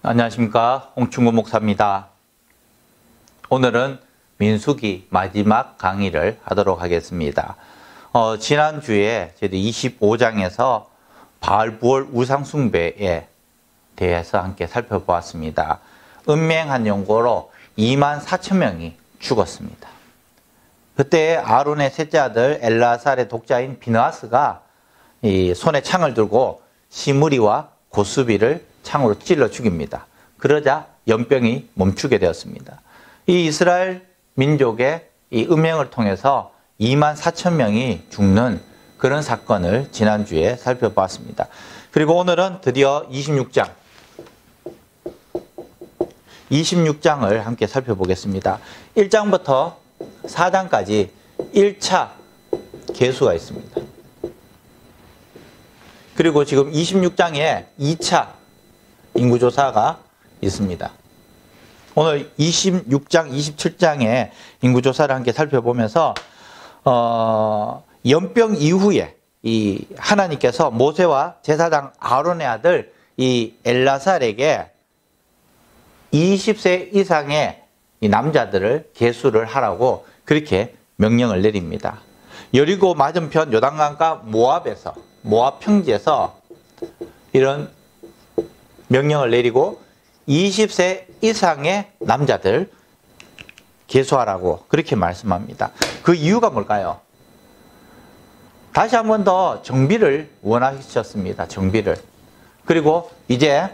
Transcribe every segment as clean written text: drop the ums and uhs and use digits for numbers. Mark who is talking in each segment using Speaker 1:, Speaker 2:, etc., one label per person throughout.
Speaker 1: 안녕하십니까, 홍충구 목사입니다. 오늘은 민수기 마지막 강의를 하도록 하겠습니다. 지난주에 저희들 25장에서 바알부올 우상숭배에 대해서 함께 살펴보았습니다. 음맹한 용고로 24,000명이 죽었습니다. 그때 아론의 셋째 아들 엘라살의 독자인 비느하스가 이 손에 창을 들고 시므리와 고스비를 창으로 찔러 죽입니다. 그러자 연병이 멈추게 되었습니다. 이 이스라엘 민족의 이 음행을 통해서 24,000명이 죽는 그런 사건을 지난주에 살펴봤습니다. 그리고 오늘은 드디어 26장을 함께 살펴보겠습니다. 1장부터 4장까지 1차 계수가 있습니다. 그리고 지금 26장에 2차 인구조사가 있습니다. 오늘 26장, 27장의 인구조사를 함께 살펴보면서 연병 이후에 이 하나님께서 모세와 제사장 아론의 아들 이 엘라살에게 20세 이상의 이 남자들을 계수를 하라고 그렇게 명령을 내립니다. 여리고 맞은편 요단강가 모압 평지에서 이런 명령을 내리고 20세 이상의 남자들 계수하라고 그렇게 말씀합니다. 그 이유가 뭘까요? 다시 한 번 더 정비를 원하셨습니다. 정비를. 그리고 이제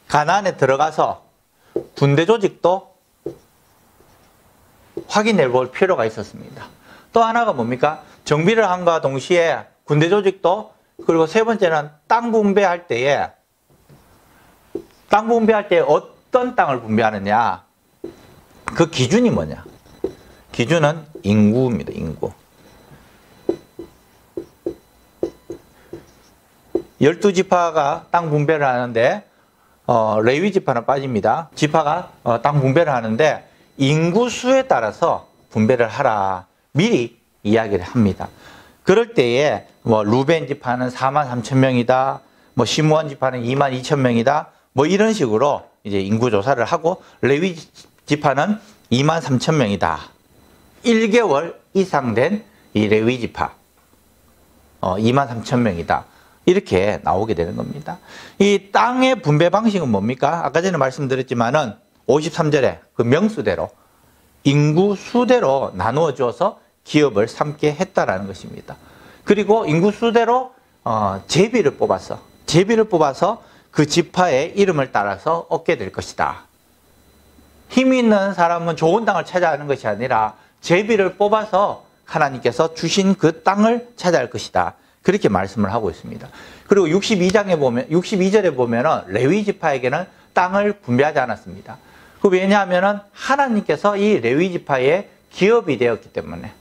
Speaker 1: 가나안에 들어가서 군대 조직도 확인해 볼 필요가 있었습니다. 또 하나가 뭡니까? 정비를 함과 동시에 군대 조직도, 그리고 세 번째는 땅 분배할 때에 어떤 땅을 분배하느냐, 그 기준이 뭐냐? 기준은 인구입니다. 인구. 12지파가 땅 분배를 하는데 레위 지파는 빠집니다. 지파가 땅 분배를 하는데 인구수에 따라서 분배를 하라, 미리 이야기를 합니다. 그럴 때에 루벤 지파는 43,000명이다, 시므온 지파는 22,000명이다, 이런 식으로 이제 인구 조사를 하고, 레위 지파는 23,000명이다. 1개월 이상 된 이 레위 지파 23,000명이다. 이렇게 나오게 되는 겁니다. 이 땅의 분배 방식은 뭡니까? 아까 전에 말씀드렸지만은 53절에 그 명수대로, 인구수대로 나누어 주어서 기업을 삼게 했다라는 것입니다. 그리고 인구수대로 제비를 뽑아서 그 지파의 이름을 따라서 얻게 될 것이다. 힘이 있는 사람은 좋은 땅을 찾아가는 것이 아니라 제비를 뽑아서 하나님께서 주신 그 땅을 찾아갈 것이다. 그렇게 말씀을 하고 있습니다. 그리고 62절에 보면은 레위 지파에게는 땅을 분배하지 않았습니다. 왜냐하면은 하나님께서 이 레위 지파의 기업이 되었기 때문에.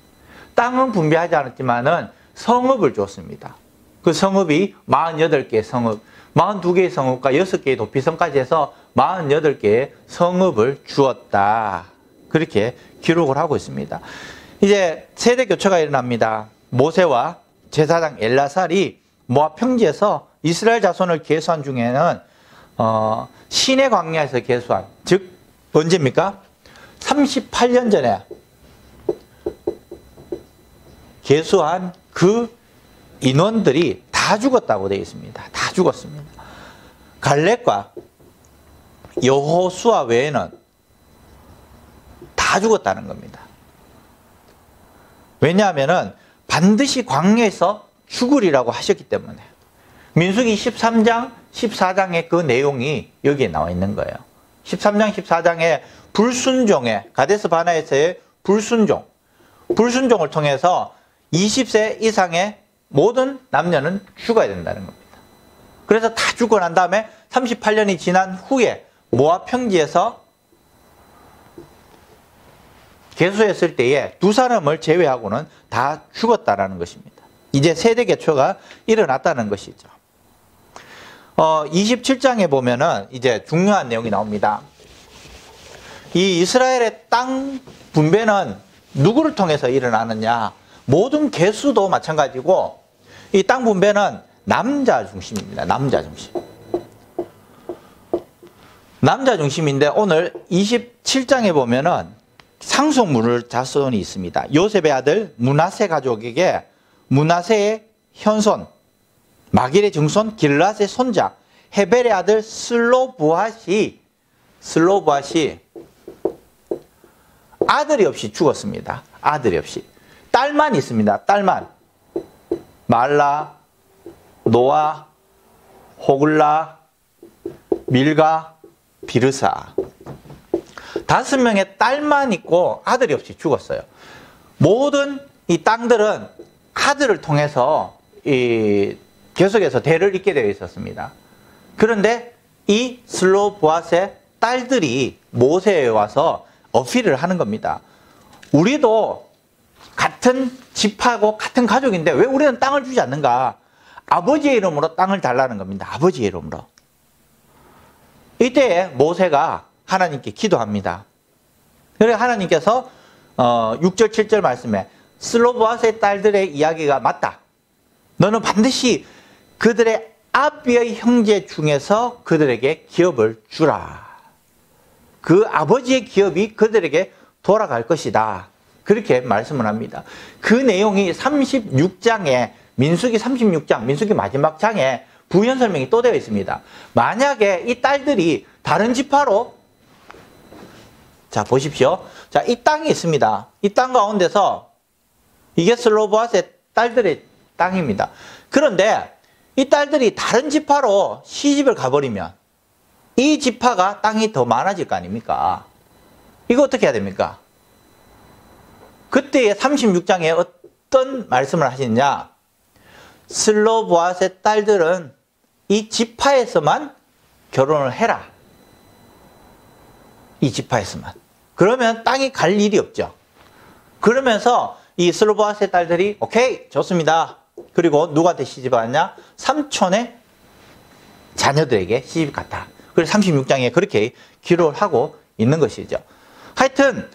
Speaker 1: 땅은 분배하지 않았지만은 성읍을 주었습니다. 그 성읍이 48개의 성읍, 42개의 성읍과 6개의 도피성까지 해서 48개의 성읍을 주었다. 그렇게 기록을 하고 있습니다. 이제 세대 교체가 일어납니다. 모세와 제사장 엘라살이 모압 평지에서 이스라엘 자손을 계수한 중에는 시내 광야에서 계수한, 즉 언제입니까? 38년 전에 계수한 그 인원들이 다 죽었다고 되어 있습니다. 다 죽었습니다. 갈렙과 여호수아 외에는 다 죽었다는 겁니다. 왜냐하면은 반드시 광야에서 죽으리라고 하셨기 때문에. 민수기 13장, 14장의 그 내용이 여기에 나와 있는 거예요. 13장, 14장에 불순종의, 가데스 바네아에서의 불순종을 통해서 20세 이상의 모든 남녀는 죽어야 된다는 겁니다. 그래서 다 죽고 난 다음에 38년이 지난 후에 모압 평지에서 계수했을 때에 두 사람을 제외하고는 다 죽었다라는 것입니다. 이제 세대 개초가 일어났다는 것이죠. 27장에 보면은 이제 중요한 내용이 나옵니다. 이 이스라엘의 땅 분배는 누구를 통해서 일어나느냐? 모든 개수도 마찬가지고 이 땅 분배는 남자 중심입니다. 남자 중심. 남자 중심인데 오늘 27장에 보면은 상속물 자손이 있습니다. 요셉의 아들 므낫세 가족에게 므낫세의 현손, 마길의 증손 길앗의 손자 헤벨의 아들 슬로보앗이 아들이 없이 죽었습니다. 아들이 없이. 딸만 있습니다. 딸만. 말라, 노아, 호글라, 밀가, 비르사. 5명의 딸만 있고 아들이 없이 죽었어요. 모든 이 땅들은 아들을 통해서 계속해서 대를 잇게 되어 있었습니다. 그런데 이 슬로보앗의 딸들이 모세에 와서 어필을 하는 겁니다. 우리도 같은 집하고 같은 가족인데 왜 우리는 땅을 주지 않는가? 아버지의 이름으로 땅을 달라는 겁니다. 아버지의 이름으로. 이때 모세가 하나님께 기도합니다. 그래서 하나님께서 6절 7절 말씀에 슬로보앗의 딸들의 이야기가 맞다. 너는 반드시 그들의 아비의 형제 중에서 그들에게 기업을 주라. 그 아버지의 기업이 그들에게 돌아갈 것이다. 그렇게 말씀을 합니다. 그 내용이 36장에 민수기 36장, 민수기 마지막 장에 부연 설명이 또 되어 있습니다. 만약에 이 딸들이 다른 지파로 자 보십시오. 자, 이 땅이 있습니다. 이 땅 가운데서 이게 슬로보앗의 딸들의 땅입니다. 그런데 이 딸들이 다른 지파로 시집을 가버리면 이 지파가 땅이 더 많아질 거 아닙니까? 이거 어떻게 해야 됩니까? 그때의 36장에 어떤 말씀을 하시느냐? 슬로보앗의 딸들은 이 지파에서만 결혼을 해라. 이 지파에서만. 그러면 땅이 갈 일이 없죠. 그러면서 이 슬로보앗의 딸들이 오케이 좋습니다. 그리고 누구한테 시집 갔냐? 삼촌의 자녀들에게 시집 갔다. 그래서 36장에 그렇게 기록을 하고 있는 것이죠. 하여튼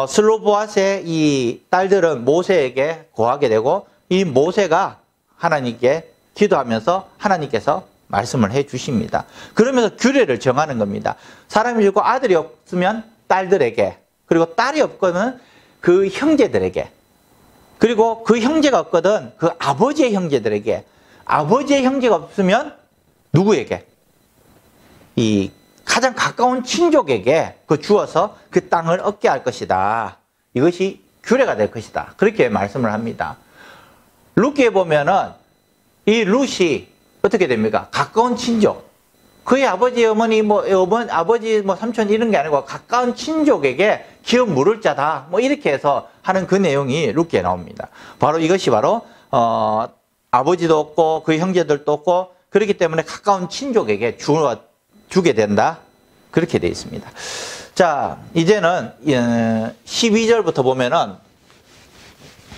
Speaker 1: 슬로보앗의 이 딸들은 모세에게 고하게 되고 이 모세가 하나님께 기도하면서 하나님께서 말씀을 해 주십니다. 그러면서 규례를 정하는 겁니다. 사람이 죽고 아들이 없으면 딸들에게, 그리고 딸이 없거든 그 형제들에게, 그리고 그 형제가 없거든 그 아버지의 형제들에게, 아버지의 형제가 없으면 누구에게? 이 가장 가까운 친족에게 그 주어서 그 땅을 얻게 할 것이다. 이것이 규례가 될 것이다. 그렇게 말씀을 합니다. 룻기에 보면은 이 룻이 어떻게 됩니까? 가까운 친족. 그의 아버지, 어머니, 아버지, 삼촌 이런 게 아니고 가까운 친족에게 기업 물을 자다. 이렇게 해서 하는 그 내용이 룻기에 나옵니다. 바로 이것이 바로, 아버지도 없고 그 형제들도 없고 그렇기 때문에 가까운 친족에게 주게 된다. 그렇게 되어 있습니다. 자, 이제는 12절부터 보면은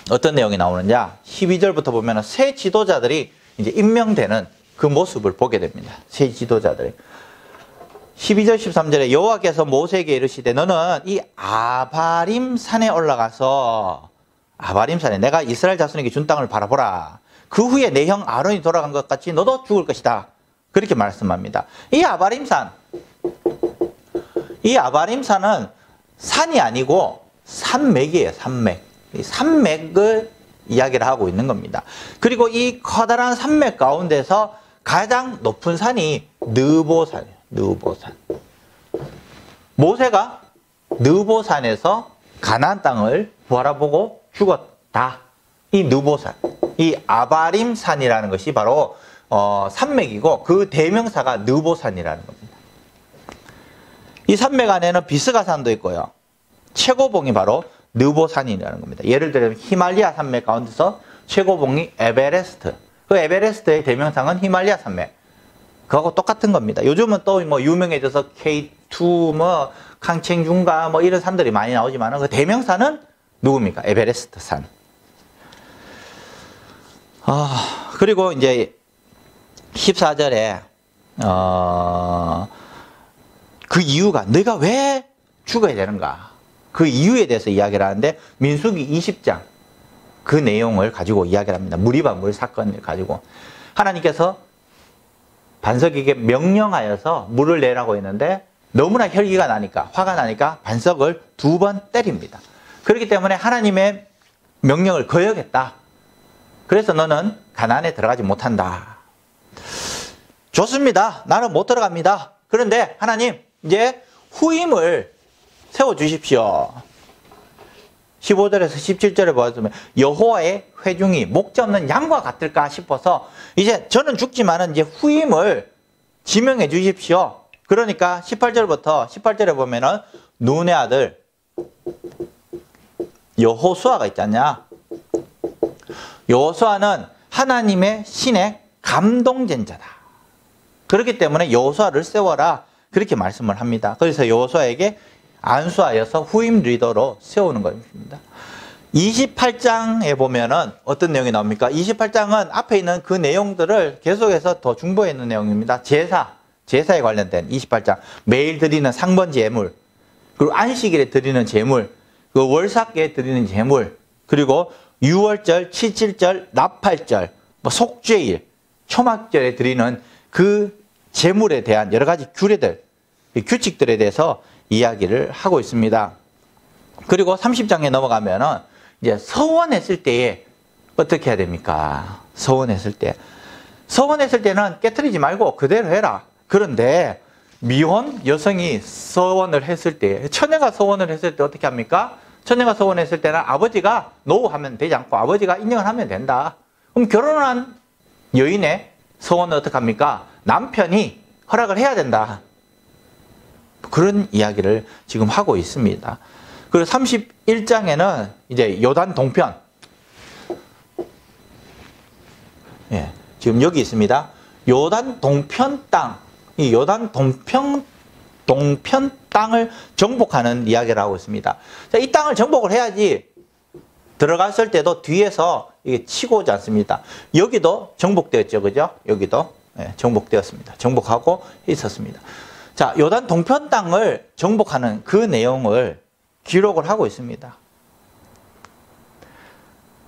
Speaker 1: 어떤 내용이 나오느냐? 12절부터 보면은 새 지도자들이 이제 임명되는 그 모습을 보게 됩니다. 새 지도자들이. 12절 13절에 여호와께서 모세에게 이르시되 너는 이 아바림 산에 올라가서 아바림 산에 내가 이스라엘 자손에게 준 땅을 바라보라. 그 후에 내 형 아론이 돌아간 것 같이 너도 죽을 것이다. 그렇게 말씀합니다. 이 아바림산은 산이 아니고 산맥이에요. 산맥. 이 산맥을 이야기를 하고 있는 겁니다. 그리고 이 커다란 산맥 가운데서 가장 높은 산이 느보산이에요. 느보산. 모세가 느보산에서 가나안 땅을 바라보고 죽었다. 이 느보산, 이 아바림산이라는 것이 바로 산맥이고 그 대명사가 느보산이라는 겁니다. 이 산맥 안에는 비스가산도 있고요. 최고봉이 바로 느보산이라는 겁니다. 예를 들면 히말리아 산맥 가운데서 최고봉이 에베레스트. 그 에베레스트의 대명상은 히말리아 산맥. 그거하고 똑같은 겁니다. 요즘은 또 유명해져서 K2, 강챙중가 이런 산들이 많이 나오지만 그 대명사는 누굽니까? 에베레스트 산. 그리고 이제 14절에 그 이유가 내가 왜 죽어야 되는가? 그 이유에 대해서 이야기를 하는데 민수기 20장 그 내용을 가지고 이야기를 합니다. 무리바 물 사건을 가지고 하나님께서 반석에게 명령하여서 물을 내라고 했는데 너무나 혈기가 나니까 화가 나니까 반석을 2번 때립니다. 그렇기 때문에 하나님의 명령을 거역했다. 그래서 너는 가나안에 들어가지 못한다. 좋습니다. 나는 못 들어갑니다. 그런데 하나님 이제 후임을 세워주십시오. 15절에서 17절에 보았으면 여호와의 회중이 목자 없는 양과 같을까 싶어서 이제 저는 죽지만은 이제 후임을 지명해 주십시오. 그러니까 18절에 보면은 눈의 아들 여호수아가 있잖냐. 여호수아는 하나님의 신의 감동된 자다. 그렇기 때문에 여호수아를 세워라. 그렇게 말씀을 합니다. 그래서 여호수아에게 안수하여서 후임 리더로 세우는 것입니다. 28장에 보면은 어떤 내용이 나옵니까? 28장은 앞에 있는 그 내용들을 계속해서 더 중보해 있는 내용입니다. 제사에 관련된 28장. 매일 드리는 상번 제물, 그리고 안식일에 드리는 제물, 그 월삭에 드리는 제물, 그리고 유월절, 칠칠절, 나팔절, 속죄일, 초막절에 드리는 그 제물에 대한 여러 가지 규례들, 규칙들에 대해서 이야기를 하고 있습니다. 그리고 30장에 넘어가면은 이제 서원했을 때에 어떻게 해야 됩니까? 서원했을 때는 깨트리지 말고 그대로 해라. 그런데 미혼 여성이 서원을 했을 때, 처녀가 서원을 했을 때 어떻게 합니까? 처녀가 서원했을 때는 아버지가 노하면 되지 않고 아버지가 인정을 하면 된다. 그럼 결혼한 여인의 서원은 어떻게 합니까? 남편이 허락을 해야 된다. 그런 이야기를 지금 하고 있습니다. 그리고 31장에는 이제 요단 동편. 예, 지금 여기 있습니다. 요단 동편 땅. 이 요단 동편 땅을 정복하는 이야기를 하고 있습니다. 자, 이 땅을 정복을 해야지 들어갔을 때도 뒤에서 이게 치고 오지 않습니다. 여기도 정복되었죠. 그죠? 여기도 정복되었습니다. 정복하고 있었습니다. 자, 요단 동편 땅을 정복하는 그 내용을 기록을 하고 있습니다.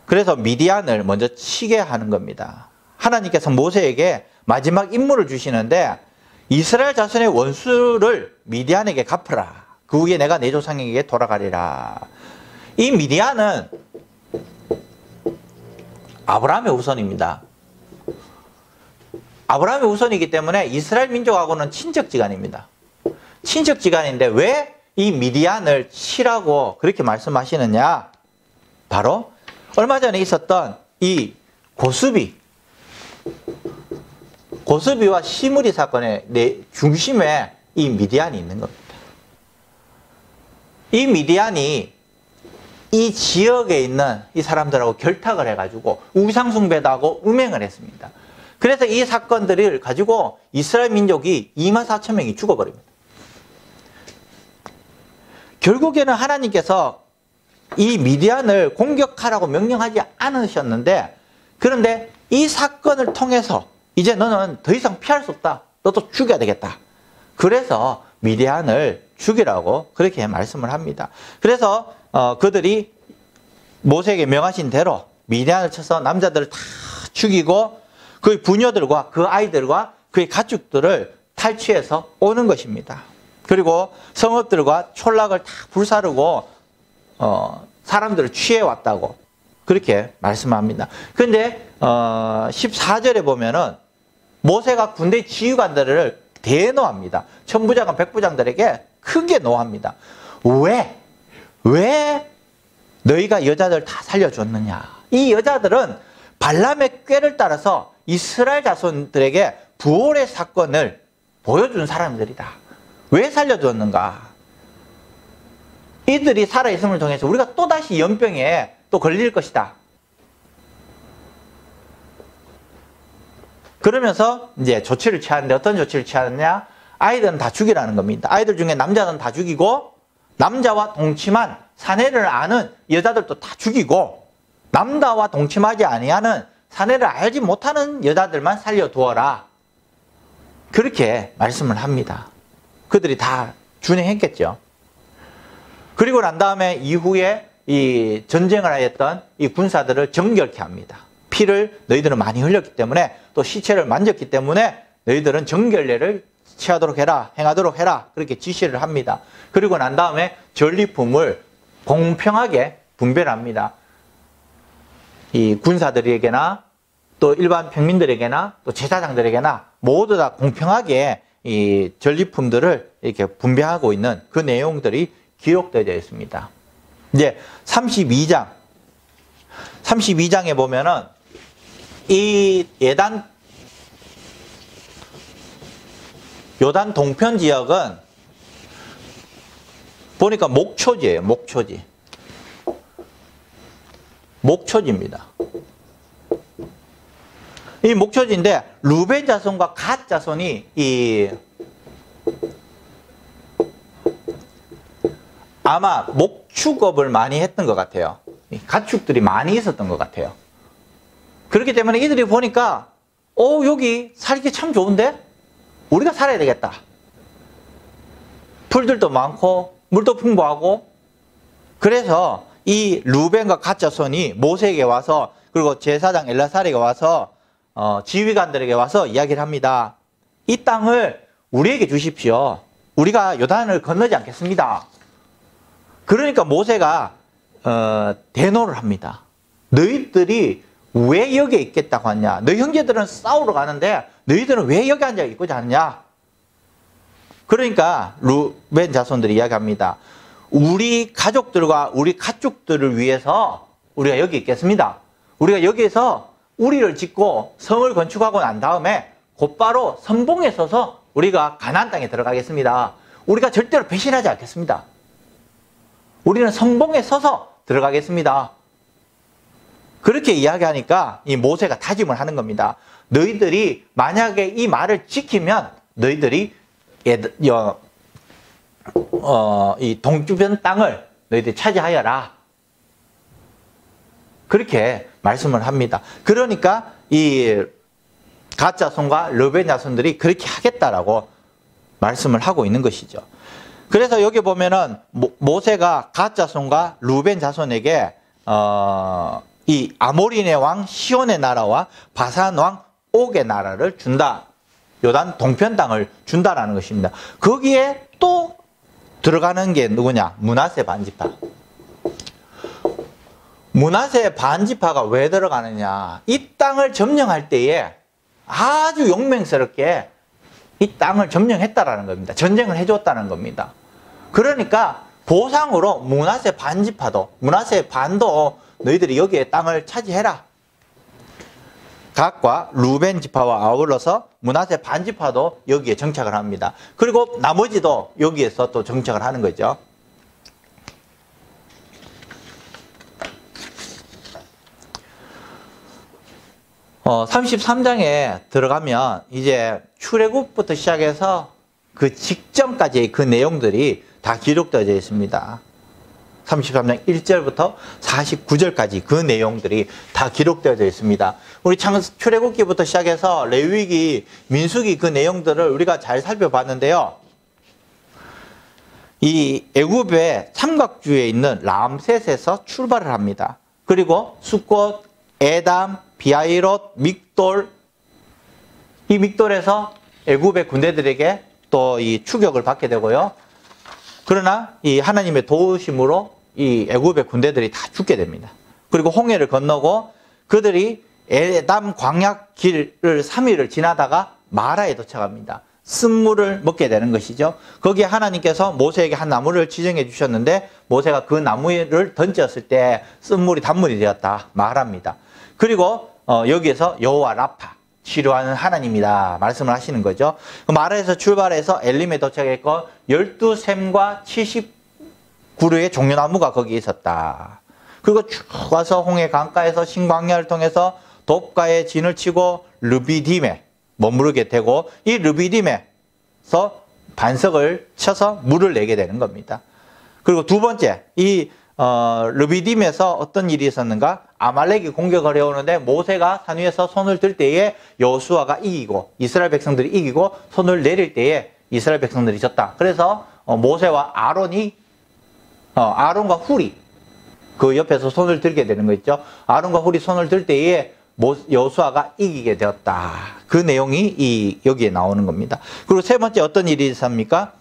Speaker 1: 그래서 미디안을 먼저 치게 하는 겁니다. 하나님께서 모세에게 마지막 임무를 주시는데 이스라엘 자손의 원수를 미디안에게 갚으라. 그 후에 내가 내 조상에게 돌아가리라. 이 미디안은 아브라함의 후손입니다. 아브라함의 후손이기 때문에 이스라엘 민족하고는 친척지간입니다. 친척지간인데 왜 이 미디안을 치라고 그렇게 말씀하시느냐? 바로 얼마 전에 있었던 이 고스비와 시므리 사건의 중심에 이 미디안이 있는 겁니다. 이 미디안이 이 지역에 있는 이 사람들하고 결탁을 해가지고 우상숭배도 하고 음행을 했습니다. 그래서 이 사건들을 가지고 이스라엘 민족이 24,000명이 죽어버립니다. 결국에는 하나님께서 이 미디안을 공격하라고 명령하지 않으셨는데, 그런데 이 사건을 통해서 이제 너는 더 이상 피할 수 없다. 너도 죽여야 되겠다. 그래서 미디안을 죽이라고 그렇게 말씀을 합니다. 그래서 그들이 모세에게 명하신 대로 미디안을 쳐서 남자들을 다 죽이고 그의 부녀들과 그 아이들과 그의 가축들을 탈취해서 오는 것입니다. 그리고 성읍들과 촌락을 다 불사르고 사람들을 취해왔다고 그렇게 말씀합니다. 그런데 14절에 보면은 모세가 군대 지휘관들을 대노합니다. 천부장과 백부장들에게 크게 노합니다. 왜 너희가 여자들 다 살려줬느냐? 이 여자들은 발람의 꾀를 따라서 이스라엘 자손들에게 부활의 사건을 보여준 사람들이다. 왜 살려줬는가? 이들이 살아있음을 통해서 우리가 또다시 연병에 또 걸릴 것이다. 그러면서 이제 조치를 취하는데 어떤 조치를 취하느냐? 아이들은 다 죽이라는 겁니다. 아이들 중에 남자는 다 죽이고 남자와 동침한 사내를 아는 여자들도 다 죽이고 남자와 동침하지 아니하는 사내를 알지 못하는 여자들만 살려두어라. 그렇게 말씀을 합니다. 그들이 다 준행했겠죠. 그리고 난 다음에 이후에 이 전쟁을 하였던 이 군사들을 정결케 합니다. 피를 너희들은 많이 흘렸기 때문에 또 시체를 만졌기 때문에 너희들은 정결례를 취하도록 해라, 행하도록 해라, 그렇게 지시를 합니다. 그리고 난 다음에 전리품을 공평하게 분배합니다. 이 군사들에게나 또 일반 평민들에게나 또 제사장들에게나 모두 다 공평하게 이 전리품들을 이렇게 분배하고 있는 그 내용들이 기록되어 있습니다. 이제 32장에 보면은 이 요단 동편 지역은 보니까 목초지예요. 목초지입니다. 이 목초지인데 루벤 자손과 갓 자손이 아마 목축업을 많이 했던 것 같아요. 가축들이 많이 있었던 것 같아요. 그렇기 때문에 이들이 보니까 여기 살기 참 좋은데 우리가 살아야 되겠다. 풀들도 많고 물도 풍부하고 그래서 이 루벤과 갓 자손이 모세에게 와서 그리고 제사장 엘라살에게 와서 지휘관들에게 와서 이야기를 합니다. 이 땅을 우리에게 주십시오. 우리가 요단을 건너지 않겠습니다. 그러니까 모세가 대노를 합니다. 너희들이 왜 여기에 있겠다고 하냐? 너희 형제들은 싸우러 가는데 너희들은 왜 여기 앉아 있고자 하느냐? 그러니까 루벤 자손들이 이야기합니다. 우리 가족들과 우리 가축들을 위해서 우리가 여기 있겠습니다. 우리가 여기에서 우리를 짓고 성을 건축하고 난 다음에 곧바로 선봉에 서서 우리가 가나안 땅에 들어가겠습니다. 우리가 절대로 배신하지 않겠습니다. 우리는 선봉에 서서 들어가겠습니다. 그렇게 이야기하니까 이 모세가 다짐을 하는 겁니다. 너희들이 만약에 이 말을 지키면 너희들이 이 동주변 땅을 너희들이 차지하여라. 그렇게 말씀을 합니다. 그러니까 이 갓 자손과 르벤 자손들이 그렇게 하겠다라고 말씀을 하고 있는 것이죠. 그래서 여기 보면은 모세가 갓 자손과 르벤 자손에게 이 아모리네 왕 시온의 나라와 바산 왕 옥의 나라를 준다. 요단 동편 땅을 준다라는 것입니다. 거기에 또 들어가는 게 누구냐? 므낫세 반지파. 므낫세 반지파가 왜 들어가느냐? 이 땅을 점령할 때에 아주 용맹스럽게 이 땅을 점령했다라는 겁니다. 전쟁을 해줬다는 겁니다. 그러니까 보상으로 므낫세 반지파도, 므낫세 반도 너희들이 여기에 땅을 차지해라. 갓과 루벤 지파와 아울러서 므낫세 반지파도 여기에 정착을 합니다. 그리고 나머지도 여기에서 또 정착을 하는 거죠. 33장에 들어가면 이제 출애굽부터 시작해서 그 직전까지의 그 내용들이 다 기록되어 있습니다. 33장 1절부터 49절까지 그 내용들이 다 기록되어 있습니다. 우리 출애굽기부터 시작해서 레위기, 민수기 그 내용들을 우리가 잘 살펴봤는데요. 이 애굽의 삼각주에 있는 람셋에서 출발을 합니다. 그리고 숫곳, 에담, 비하이롯, 믹돌, 이 믹돌에서 애굽의 군대들에게 또 이 추격을 받게 되고요. 그러나 이 하나님의 도우심으로 이 애굽의 군대들이 다 죽게 됩니다. 그리고 홍해를 건너고 그들이 에담 광야 길을 3일을 지나다가 마라에 도착합니다. 쓴물을 먹게 되는 것이죠. 거기에 하나님께서 모세에게 한 나무를 지정해 주셨는데 모세가 그 나무를 던졌을 때 쓴물이 단물이 되었다. 마라입니다. 그리고 여기에서 여호와 라파, 치료하는 하나님이다 말씀을 하시는 거죠. 마라에서 출발해서 엘림에 도착했고 12샘과 70그루의 종려나무가 거기에 있었다. 그리고 쭉 와서 홍해 강가에서 신광야를 통해서 돕가에 진을 치고 르비딤에 머무르게 되고 이 르비딤에서 반석을 쳐서 물을 내게 되는 겁니다. 그리고 두 번째, 이 르비딤에서 어떤 일이 있었는가? 아말렉이 공격을 해오는데 모세가 산 위에서 손을 들 때에 여호수아가 이기고 이스라엘 백성들이 이기고 손을 내릴 때에 이스라엘 백성들이 졌다. 그래서 모세와 아론이 아론과 훌이 그 옆에서 손을 들게 되는 거 있죠. 아론과 훌이 손을 들 때에 여호수아가 이기게 되었다. 그 내용이 여기에 나오는 겁니다. 그리고 세 번째 어떤 일이 있습니까?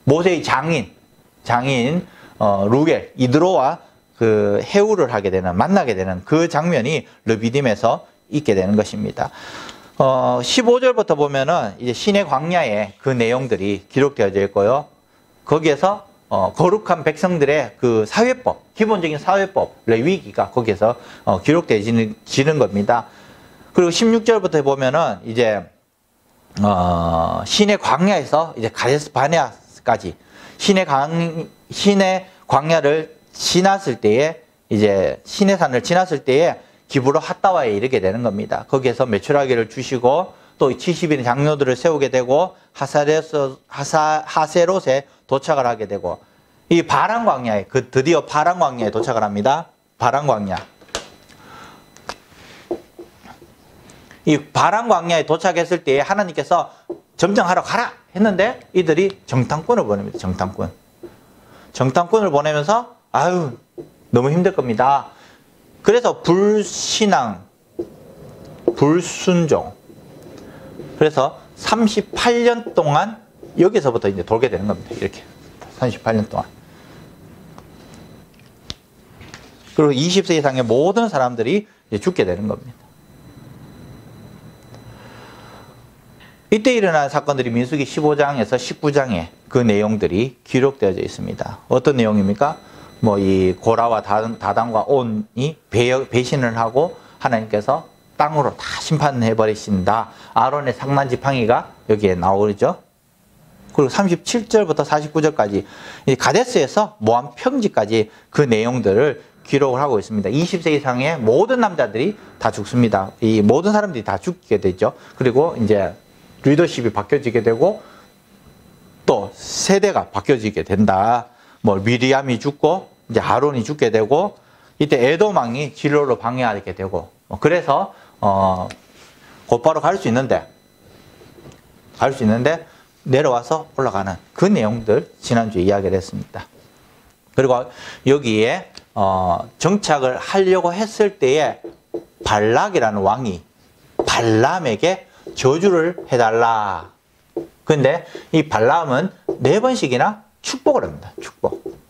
Speaker 1: 모세의 장인 루겔 이드로와 그 해우를 하게 되는, 만나게 되는 그 장면이 르비딤에서 있게 되는 것입니다. 15절부터 보면은 이제 신의 광야에 그 내용들이 기록되어져 있고요. 거기에서 거룩한 백성들의 그 사회법, 기본적인 사회법, 레위기가 거기에서 기록되어지는 겁니다. 그리고 16절부터 보면은 이제 신의 광야에서 이제 가데스 바네아까지 신의 광야를 지났을 때에, 이제 신의 산을 지났을 때에 기브로 핫다와에 이르게 되는 겁니다. 거기에서 메추라기를 주시고 또 70인의 장로들을 세우게 되고 하세롯에 도착을 하게 되고, 이 바란 광야에, 드디어 바란 광야에 도착을 합니다. 바란 광야. 이 바란 광야에 도착했을 때 하나님께서 점령하러 가라 했는데 이들이 정탐꾼을 보냅니다. 정탐꾼을 보내면서 아유 너무 힘들 겁니다. 그래서 불신앙, 불순종. 그래서 38년 동안 여기서부터 이제 돌게 되는 겁니다. 이렇게 38년 동안. 그리고 20세 이상의 모든 사람들이 이제 죽게 되는 겁니다. 이때 일어난 사건들이 민수기 15장에서 19장에 그 내용들이 기록되어져 있습니다. 어떤 내용입니까? 이 고라와 다단과 온이 배신을 하고 하나님께서 땅으로 다 심판해 버리신다. 아론의 상난 지팡이가 여기에 나오죠. 그리고 37절부터 49절까지 가데스에서 모함 평지까지 그 내용들을 기록을 하고 있습니다. 20세 이상의 모든 남자들이 다 죽습니다. 이 모든 사람들이 다 죽게 되죠. 그리고 이제 리더십이 바뀌어지게 되고 또 세대가 바뀌어지게 된다. 미리암이 죽고 이제 아론이 죽게 되고, 이때 에돔 왕이 진로로 방해하게 되고, 그래서 곧바로 갈 수 있는데 내려와서 올라가는 그 내용들 지난주에 이야기를 했습니다. 그리고 여기에 정착을 하려고 했을 때에 발락이라는 왕이 발람에게 저주를 해달라. 근데 이 발람은 4번씩이나 축복을 합니다. 축복.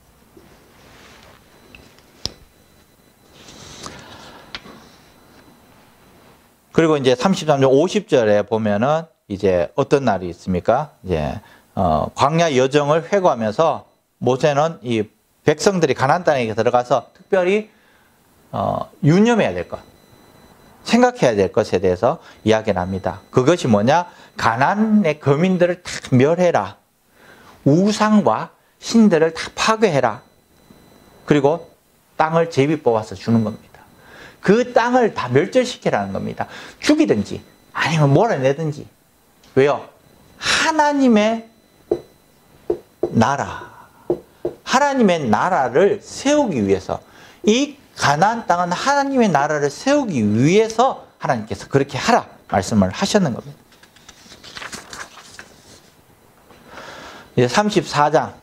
Speaker 1: 그리고 이제 33절 50절에 보면은 이제 어떤 날이 있습니까? 이제 광야 여정을 회고하면서 모세는 이 백성들이 가나안 땅에 들어가서 특별히 유념해야 될 것, 생각해야 될 것에 대해서 이야기를 합니다. 그것이 뭐냐? 가나안의 거민들을 다 멸해라. 우상과 신들을 다 파괴해라. 그리고 땅을 제비 뽑아서 주는 겁니다. 그 땅을 다 멸절시키라는 겁니다. 죽이든지 아니면 몰아내든지. 왜요? 하나님의 나라, 하나님의 나라를 세우기 위해서, 이 가나안 땅은 하나님의 나라를 세우기 위해서 하나님께서 그렇게 하라 말씀을 하셨는 겁니다. 이제 34장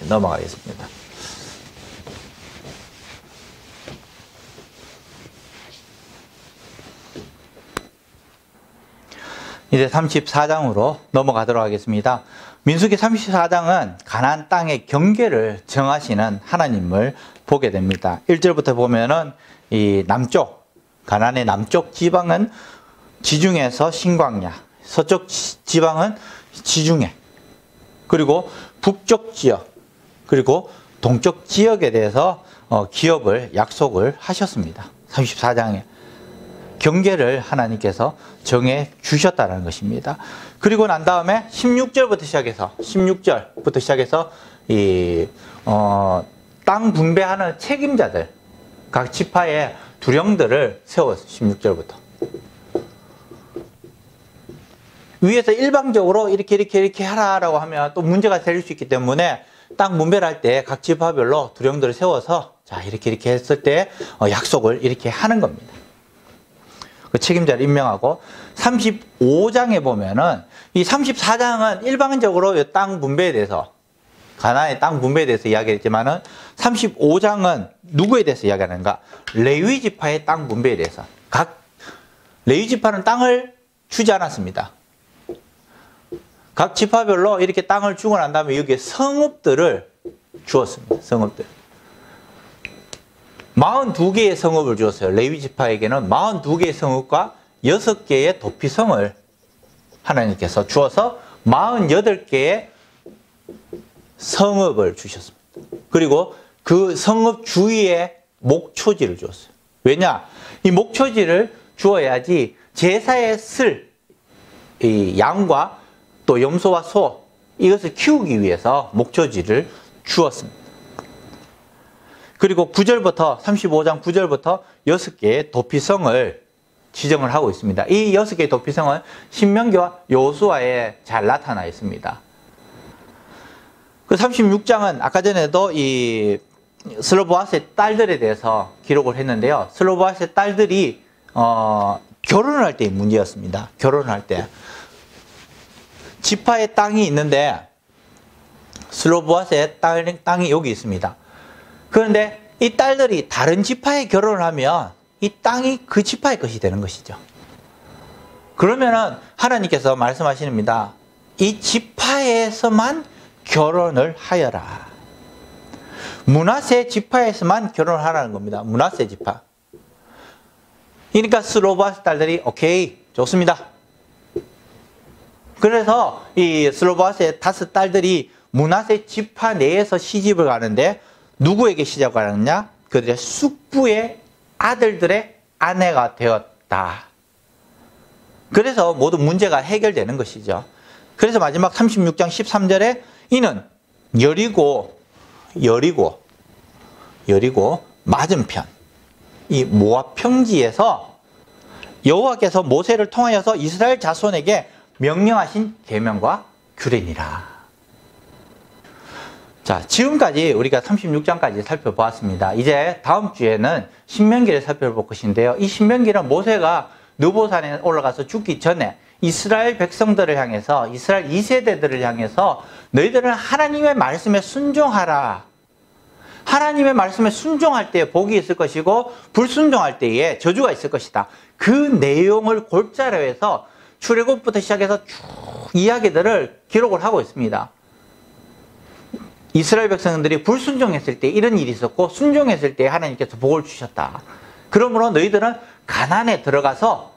Speaker 1: 넘어가겠습니다. 이제 34장으로 넘어가도록 하겠습니다. 민수기 34장은 가나안 땅의 경계를 정하시는 하나님을 보게 됩니다. 1절부터 보면은 이 남쪽, 가나안의 남쪽 지방은 지중해에서 신광야, 서쪽 지방은 지중해, 그리고 북쪽 지역, 그리고 동쪽 지역에 대해서 기업을 약속을 하셨습니다. 34장에. 경계를 하나님께서 정해 주셨다는 것입니다. 그리고 난 다음에 16절부터 시작해서 땅 분배하는 책임자들, 각 지파의 두령들을 세웠어요. 16절부터. 위에서 일방적으로 이렇게 하라라고 하면 또 문제가 될 수 있기 때문에 땅 분배를 할 때 각 지파별로 두령들을 세워서 자 이렇게 했을 때 약속을 이렇게 하는 겁니다. 그 책임자를 임명하고 35장에 보면은 이 34장은 일방적으로 땅 분배에 대해서 가나안의 땅 분배에 대해서 이야기했지만은 35장은 누구에 대해서 이야기하는가? 레위 지파의 땅 분배에 대해서. 각 레위 지파는 땅을 주지 않았습니다. 각 지파별로 이렇게 땅을 주고 난 다음에 여기에 성읍들을 주었습니다. 성읍들. 42개의 성읍을 주었어요. 레위 지파에게는 42개의 성읍과 6개의 도피성을 하나님께서 주어서 48개의 성읍을 주셨습니다. 그리고 그 성읍 주위에 목초지를 주었어요. 왜냐? 이 목초지를 주어야지 제사에 쓸 이 양과 또 염소와 소 이것을 키우기 위해서 목초지를 주었습니다. 그리고 9절부터 35장 9절부터 6개의 도피성을 지정을 하고 있습니다. 이 6개의 도피성은 신명기와 여호수아에 잘 나타나 있습니다. 그 36장은 아까 전에도 이 슬로보아스의 딸들에 대해서 기록을 했는데요. 슬로보아스의 딸들이 결혼을 할 때의 문제였습니다. 결혼을 할 때. 지파의 땅이 있는데 슬로보아스의 땅이 여기 있습니다. 그런데 이 딸들이 다른 지파에 결혼을 하면 이 땅이 그 지파의 것이 되는 것이죠. 그러면은 하나님께서 말씀하십니다. 이 지파에서만 결혼을 하여라. 므낫세 지파에서만 결혼을 하라는 겁니다. 므낫세 지파. 그러니까 슬로보아스 딸들이 오케이, 좋습니다. 그래서 이 슬로보아스의 5 딸들이 므낫세 지파 내에서 시집을 가는데 누구에게 시집을 가느냐? 그들의 숙부의 아들들의 아내가 되었다. 그래서 모든 문제가 해결되는 것이죠. 그래서 마지막 36장 13절에 이는 여리고 맞은편 이 모압 평지에서 여호와께서 모세를 통하여서 이스라엘 자손에게 명령하신 계명과 규례니라. 자, 지금까지 우리가 36장까지 살펴보았습니다. 이제 다음 주에는 신명기를 살펴볼 것인데요. 이 신명기는 모세가 느보산에 올라가서 죽기 전에 이스라엘 백성들을 향해서, 이스라엘 2세대들을 향해서 너희들은 하나님의 말씀에 순종하라. 하나님의 말씀에 순종할 때에 복이 있을 것이고 불순종할 때에 저주가 있을 것이다. 그 내용을 골자로 해서 출애굽부터 시작해서 쭉 이야기들을 기록을 하고 있습니다. 이스라엘 백성들이 불순종했을 때 이런 일이 있었고 순종했을 때 하나님께서 복을 주셨다. 그러므로 너희들은 가나안에 들어가서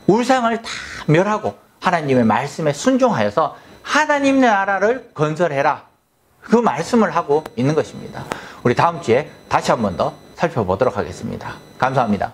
Speaker 1: 우상을 다 멸하고 하나님의 말씀에 순종하여서 하나님 나라를 건설해라. 그 말씀을 하고 있는 것입니다. 우리 다음 주에 다시 한 번 더 살펴보도록 하겠습니다. 감사합니다.